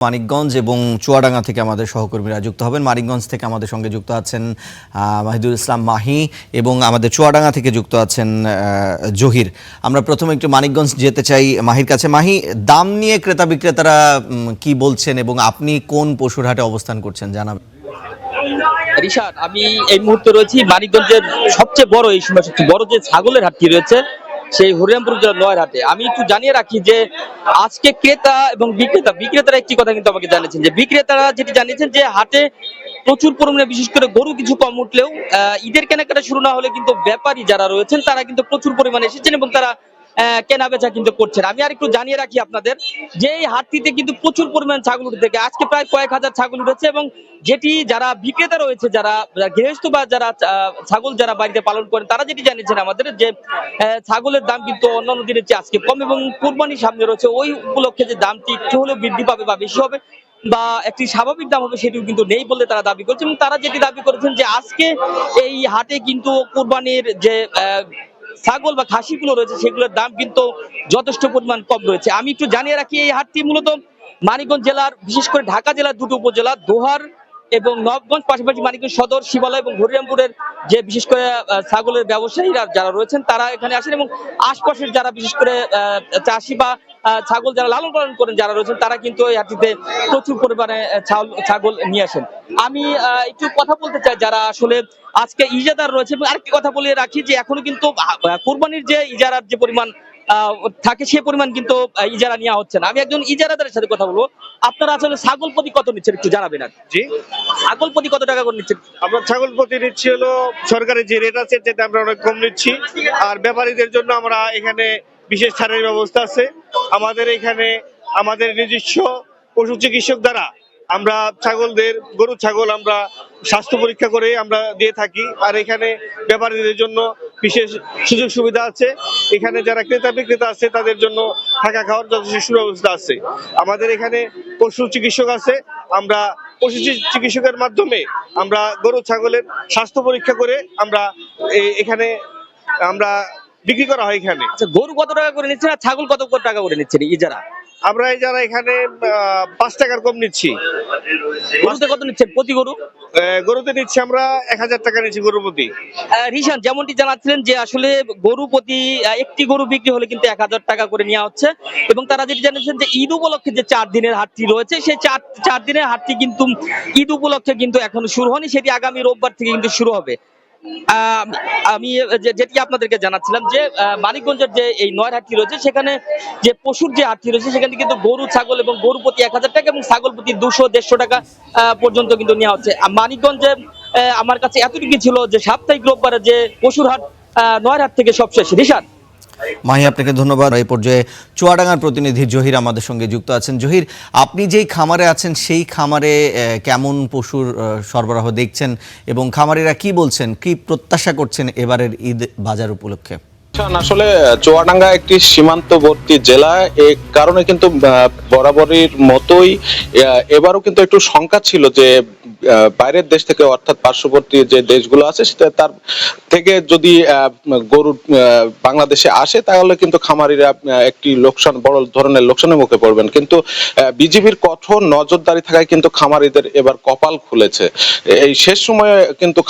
মানিকগঞ্জ এবং চুয়াডাঙ্গা থেকে আমাদের সহকর্মীরা যুক্ত হবেন। মানিকগঞ্জ থেকে আমাদের সঙ্গে যুক্ত আছেন মাহিদুল ইসলাম মাহি এবং আমাদের চুয়াডাঙ্গা থেকে যুক্ত আছেন জহির। আমরা প্রথমে একটু মানিকগঞ্জ যেতে চাই মাহির কাছে। মাহি, দাম নিয়ে ক্রেতা বিক্রেতারা কি বলছেন এবং আপনি কোন পশুর হাটে অবস্থান করছেন জানাবেন। রিশাদ, আমি এই মুহূর্তে রয়েছি মানিকগঞ্জের সবচেয়ে বড়, এই সময় সবচেয়ে বড় যে ছাগলের হাটটি রয়েছে সেই হরিরামপুর জেলার নয়ের হাটে। আমি একটু জানিয়ে রাখি যে আজকে ক্রেতা এবং বিক্রেতারা একটি কথা কিন্তু আমাকে জানিয়েছেন, যে বিক্রেতারা যেটি জানিয়েছেন যে হাটে প্রচুর পরিমাণে বিশেষ করে গরু কিছু কম উঠলেও ঈদের কেনাকাটা শুরু না হলে কিন্তু ব্যাপারী যারা রয়েছেন তারা কিন্তু প্রচুর পরিমাণে এসেছেন এবং তারা কেনা বেচা কিন্তু করছেন। আমি আর একটু জানিয়ে রাখি আপনাদের যে এই হাটটিতে কিন্তু প্রচুর পরিমাণ ছাগল উঠে থাকে। আজকে প্রায় কয়েক হাজার ছাগল উঠেছে এবং যেটি যারা বিক্রেতা রয়েছে, যারা গৃহস্থ বা যারা ছাগল যারা বাড়িতে পালন করেন, তারা যেটি জানিয়েছেন আমাদের যে ছাগলের দাম কিন্তু অন্যান্য দিনের চেয়ে আজকে কম এবং কুরবানির সামনে রয়েছে, ওই উপলক্ষে যে দামটি একটু হলেও বৃদ্ধি পাবে বা বেশি হবে বা একটি স্বাভাবিক দাম হবে সেটিও কিন্তু নেই বলে তারা দাবি করছে। এবং তারা যেটি দাবি করেছেন যে আজকে এই হাটে কিন্তু কুরবানির যে ছাগল বা খাসিগুলো রয়েছে সেগুলোর দাম কিন্তু যথেষ্ট পরিমাণ কম রয়েছে। আমি একটু জানিয়ে রাখি এই হাটটি মূলত মানিকগঞ্জ জেলার, বিশেষ করে ঢাকা জেলার দুটো উপজেলা দোহার এবং নবগঞ্জ, পাশাপাশি মানিকগঞ্জ সদর, শিবালয় এবং হরিরামপুরের যে বিশেষ করে ছাগলের ব্যবসায়ীরা যারা রয়েছেন তারা এখানে আসেন এবং আশপাশের যারা বিশেষ করে চাষি বা ছাগল যারা লালন পালন করেন যারা রয়েছেন তারা কিন্তু এই হাটটিতে প্রচুর পরিমাণে ছাগল নিয়ে আসেন। আমি একটু কথা বলতে চাই যারা আসলে আজকে ইজারাদার রয়েছে, এবং আরেকটি কথা বলে রাখি যে এখনো কিন্তু কোরবানির যে ইজারার যে পরিমাণ থাকে সে পরিমাণ কিন্তু ইজারা নেওয়া হচ্ছে না। আমি একজন ইজারাদারের সাথে কথা বলবো। আপনারা আসলে ছাগল প্রতি কত নিচ্ছেন একটু জানাবেন। আর জি, ছাগল প্রতি কত টাকা করে নিচ্ছেন? আমরা ছাগল প্রতি নিচ্ছি হলো সরকারি যে রেট আছে সেটা আমরা অনেক কম নিচ্ছি। আর ব্যাপারীদের জন্য আমরা এখানে বিশেষ ছাড়ের ব্যবস্থা আছে। আমাদের এখানে আমাদের নিজস্ব পশু চিকিৎসক দ্বারা আমরা গরু ছাগল আমরা স্বাস্থ্য পরীক্ষা করে আমরা দিয়ে থাকি। আর এখানে ব্যাপারীদের জন্য বিশেষ সুযোগ সুবিধা আছে। এখানে যারা ক্রেতা বিক্রেতা আছে তাদের জন্য থাকা খাওয়ার যথেষ্ট সুব্যবস্থা আছে। আমাদের এখানে পশু চিকিৎসক আছে। আমরা পশু চিকিৎসকের মাধ্যমে আমরা গরু ছাগলের স্বাস্থ্য পরীক্ষা করে আমরা এখানে আমরা বিক্রি করা হয়। এখানে আচ্ছা, গরু কত টাকা করে নিচ্ছেন আর ছাগল কত টাকা করে নিচ্ছেন ইজারা? আমরা যারা এখানে 5 টাকার কম নিচ্ছি। গরুতে কত নিচ্ছেন প্রতি গরু? গরুতে নিচ্ছি আমরা 1000 টাকা নিচ্ছি গরু প্রতি। রিশান যেমনটি জানাচ্ছিলেন যে আসলে গরু প্রতি একটি গরু বিক্রি হলে কিন্তু 1000 টাকা করে নেওয়া হচ্ছে এবং তারা যেটি জানিয়েছেন যে ঈদ উপলক্ষে যে 4 দিনের হাটটি রয়েছে সেই চার দিনের হাটটি কিন্তু ঈদ উপলক্ষে কিন্তু এখনো শুরু হয়নি, সেটি আগামী রোববার থেকে কিন্তু শুরু হবে। আমি যেটি আপনাদেরকে জানাচ্ছিলাম যে মানিকগঞ্জের যে এই নয়ের হাটটি রয়েছে সেখানে যে পশুর যে হাটটি রয়েছে সেখানে কিন্তু গরু ছাগল এবং গরু প্রতি 1000 টাকা এবং ছাগল প্রতি 200-150 টাকা পর্যন্ত কিন্তু নেওয়া হচ্ছে। মানিকগঞ্জে আমার কাছে এতটুকু ছিল যে সাপ্তাহিক রোববারে যে পশুর হাট নয়ের হাট থেকে সবশেষ। রিশাদ, মাহি, আপনাকে ধন্যবাদ। এই পর্যায়ে চুয়াডাঙ্গার প্রতিনিধি জহির আমাদের সঙ্গে যুক্ত আছেন। জহির, আপনি যেই খামারে আছেন সেই খামারে কেমন পশুর সরবরাহ দেখছেন এবং খামারিরা কি বলছেন, কি প্রত্যাশা করছেন এবারের ঈদ বাজার উপলক্ষে? আসলে চুয়াডাঙ্গা একটি সীমান্তবর্তী জেলা, এই কারণে কিন্তু বরাবরের মতোই এবারও কিন্তু একটু শঙ্কা ছিল যে বাইরের দেশ থেকে অর্থাৎ পার্শ্ববর্তী যে দেশগুলো আছে সেটা তার থেকে যদি গরু বাংলাদেশে আসে তাহলে কিন্তু খামারিরা একটি বড় ধরনের লোকসানের মুখে পড়বেন। কিন্তু বিজিবির কঠোর নজরদারি থাকায় কিন্তু খামারিদের এবার কপাল খুলেছে। এই শেষ সময়ে কিন্তু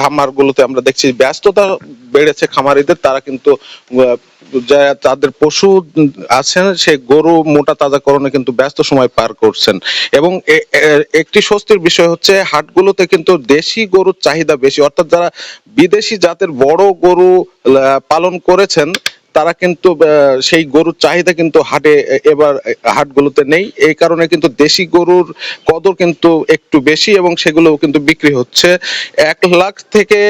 খামারগুলোতে আমরা দেখছি ব্যস্ততা বেড়েছে খামারিদের। তারা কিন্তু তাদের পশু আছেন সেই গরু মোটা তাজাকরণে কিন্তু ব্যস্ত সময় পার করছেন। এবং একটি স্বস্তির বিষয় হচ্ছে হাটগুলোতে কিন্তু দেশি গরুর চাহিদা বেশি, অর্থাৎ যারা বিদেশি জাতের বড় গরু পালন করেছেন তারা কিন্তু সেই গরুর চাহিদা কিন্তু এবার হাটগুলোতে নেই। এই কারণে কিন্তু দেশি গরুর কদর কিন্তু একটু বেশি এবং সেগুলো কিন্তু বিক্রি হচ্ছে 1 লাখ থেকে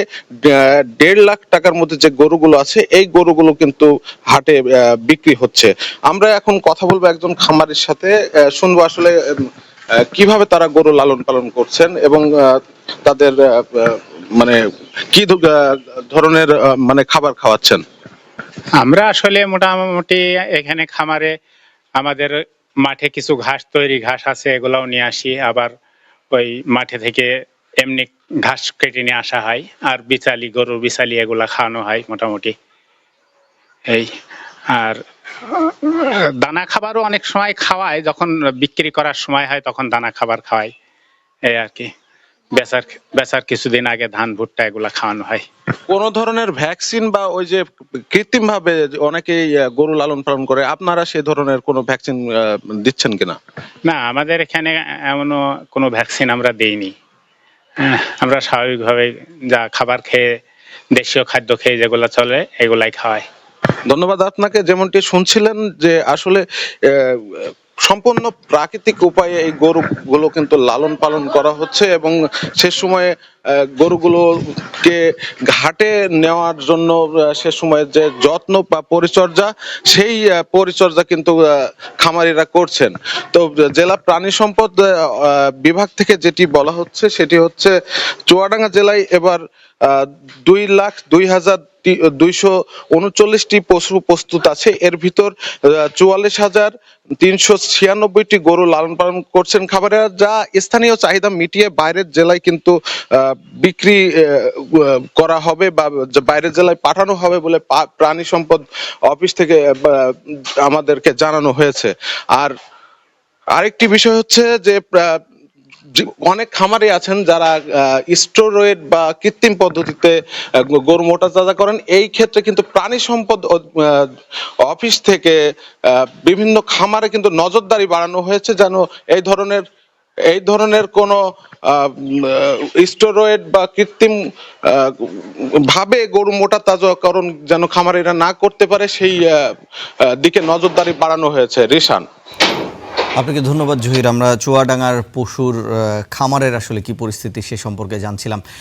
1.5 লাখ টাকার মধ্যে যে গরুগুলো আছে এই গরুগুলো কিন্তু হাটে বিক্রি হচ্ছে। আমরা এখন কথা বলবো একজন খামারের সাথে, শুনবো আসলে কিভাবে তারা গরু লালন পালন করছেন এবং তাদের মানে কি ধরনের মানে খাবার খাওয়াচ্ছেন। আমরা আসলে মোটামুটি এখানে খামারে আমাদের মাঠে কিছু তৈরি ঘাস আছে, এগুলাও নিয়ে আসি। আবার ওই মাঠে থেকে এমনি ঘাস কেটে নিয়ে আসা হয়, আর গরুর বিচালি এগুলা খাওয়ানো হয় মোটামুটি এই। আর দানা খাবারও অনেক সময় খাওয়ায়, যখন বিক্রি করার সময় হয় তখন দানা খাবার খাওয়াই, এই আর কি। বেচার কিছুদিন আগে ধান ভুট্টা এগুলা খাওয়ানো হয়। কোন ধরনের ভ্যাকসিন বা ওই যে কৃত্রিম ভাবে অনেকেই গরু লালন পালন করে, আপনারা সেই ধরনের কোনো ভ্যাকসিন দিচ্ছেন কিনা? না, আমাদের এখানে এমনও কোনো ভ্যাকসিন আমরা দেইনি। আমরা স্বাভাবিকভাবে যা খাবার খেয়ে, দেশীয় খাদ্য খেয়ে যেগুলো চলে এগুলাই খাওয়াই। ধন্যবাদ আপনাকে। যেমনটি শুনছিলেন যে আসলে সম্পূর্ণ প্রাকৃতিক উপায়ে এই গরুগুলো কিন্তু লালন পালন করা হচ্ছে এবং সে সময়ে গরুগুলোকে ঘাটে নেওয়ার জন্য সে সময় যে যত্ন বা পরিচর্যা, সেই পরিচর্যা কিন্তু খামারিরা করছেন। তো জেলা প্রাণী সম্পদ বিভাগ থেকে যেটি বলা হচ্ছে সেটি হচ্ছে চুয়াডাঙ্গা জেলায় এবার 2,02,239টি পশু প্রস্তুত আছে। এর ভিতর 44,396টি গরু লালন পালন করছেন খামারিরা, যা স্থানীয় চাহিদা মিটিয়ে বাইরের জেলায় কিন্তু বিক্রি করা হবে বা বাইরের জেলায় পাঠানো হবে বলে প্রাণী সম্পদ অফিস থেকে আমাদেরকে জানানো হয়েছে। আর আরেকটি বিষয় হচ্ছে যে অনেক খামারি আছেন যারা স্টেরয়েড বা কৃত্রিম পদ্ধতিতে গরু মোটাতাজা করেন। এই ক্ষেত্রে কিন্তু প্রাণী সম্পদ অফিস থেকে বিভিন্ন খামারে কিন্তু নজরদারি বাড়ানো হয়েছে, যেন এই ধরনের কোন স্টেরয়েড বা কৃত্রিম ভাবে গরু মোটা তাজাকরণ যেন খামারিরা না করতে পারে, সেই দিকে নজরদারি বাড়ানো হয়েছে। রিশান, আপনাকে ধন্যবাদ জহির। আমরা চুয়াডাঙ্গার পশুর খামারের আসলে কি পরিস্থিতি সে সম্পর্কে জানছিলাম।